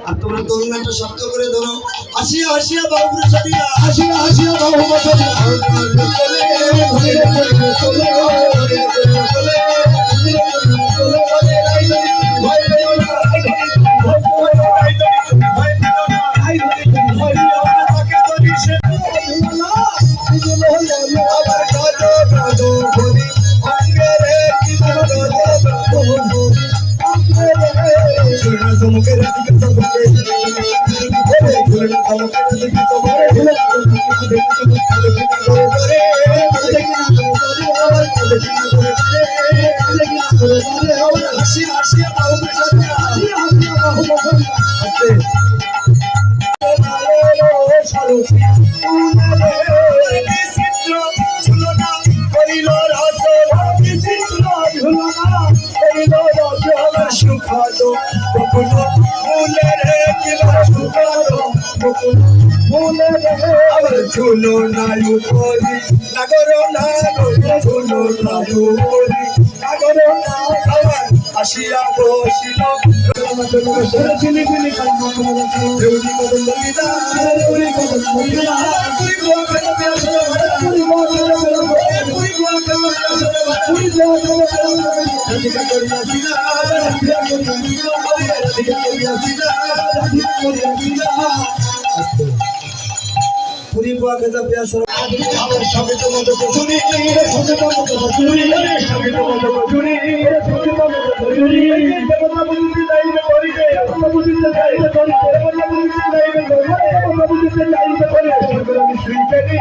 আর তোমরা তরুণটা শব্দ করে ধরো, হাসিয়া হাসিয়া বাবু সারিয়া, হাসিয়া হাসিয়া বাহু বছরে ঝুলো নায়ু করি নাগর ঝুলো নায়ু করি নাগর আসিয়া বসিল পুরি বুয়া খেজা পেঁয়াজ আমার সঙ্গে তো মতো চুরি সঙ্গে তো মতো চুরি সঙ্গে তো মতো চুরি সঙ্গে তো মতো চুরি দেবতা বুঝতে যাইবে করিবে দেবতা বুঝতে যাইবে করিবে দেবতা বুঝতে যাইবে করিবে দেবতা বুঝতে যাইবে করিবে সরকার আমি শ্রী পেরি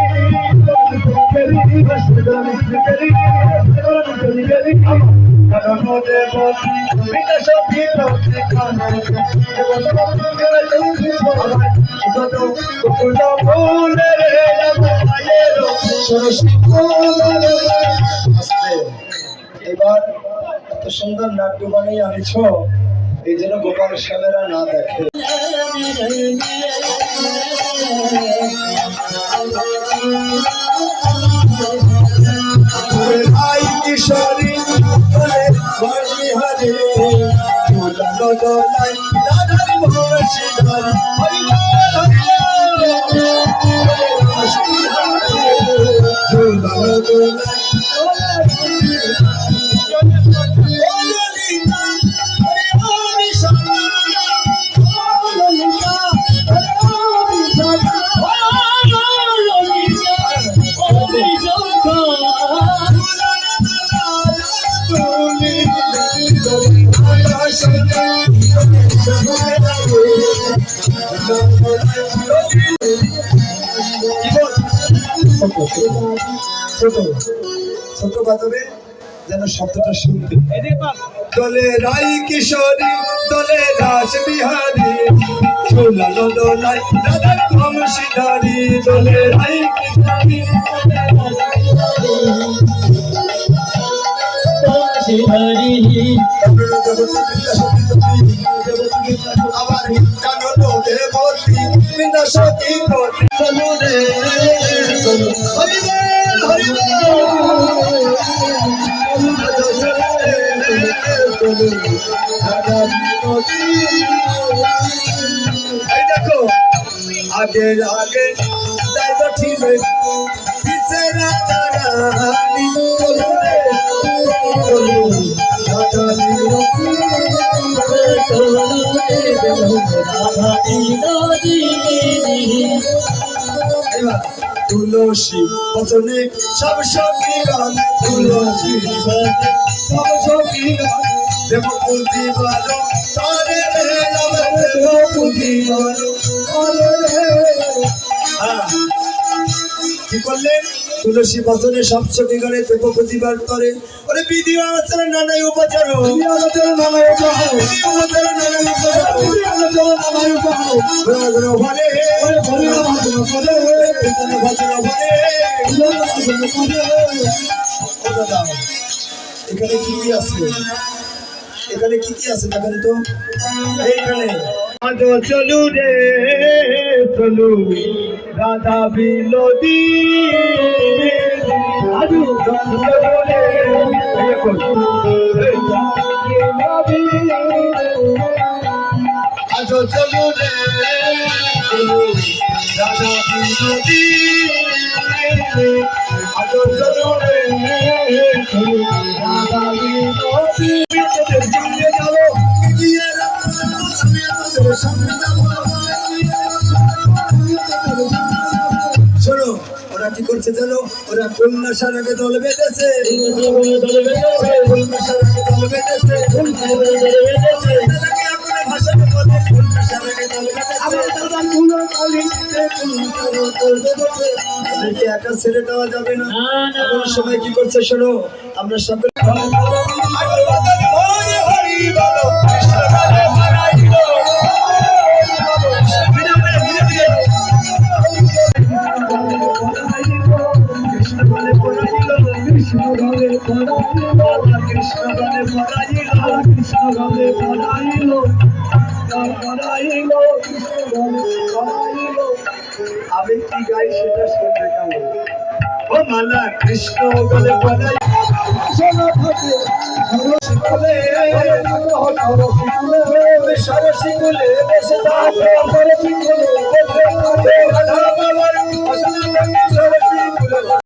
সরকার আমি শ্রী পেরি সরকার আমি শ্রী পেরি কারণ দেবত বিকাশ বিরতে খানা দেবতা বুঝতে যাইবে কত ফুল ফুলে এবার এত সুন্দর নাট্য বানিয়ে আনিছ, এই জন্য গোপাল শ্যামেরা না দেখে। কিশোরী হরে ছোট বাজাবে যেন শব্দটা শুনতে। দলে রাই কিশোরী দলে রাস বিহারী ঝুলানো দোলায় দাদার বংশীধারী দলে রাই কিশোরী আবার জানো দেবতী বিনা সতী চলো রে হরিবল দেখো আগে আগে ঠিক তুলসী বচনে সব সখী গান তুলসী সব সখী গান দেব পুঁথি বালো তারে দেব পুঁথি বালো কি করলেন? তুলসী বচনে সব সখী গানে দেব প্রতিবার তরে ওরে বিধি আচরণ নানাই উপচার এখানে কি কি আছে? এখানে কি কি আছে দেখেন তো। এইখানে চলু রে চলু রাধা বিলোদী আজু আজ আসো চলো রে রাধা বিনোদী আসো চলো রে রাধা বিনোদী তোদের সঙ্গে যাবো গিয়ে তোদের সঙ্গে যাবো শোনো ওরা কি করছে জানো ওরা কন্যা সারাকে দল বেঁধেছে কন্যা সারাকে দল বেঁধেছে ভাষাকে বলে কন্যা সারাকে দল বেঁধেছে একা ছেড়ে দেওয়া যাবে না এমন সময় কি করছে শোনো আমরা সকলে হরি বলো কৃষ্ণ বলে মারাইলো আমি কি গাই সেটা শুনতে কেমন ও মালা কৃষ্ণ বলে বলাই সরসি বলে বেশে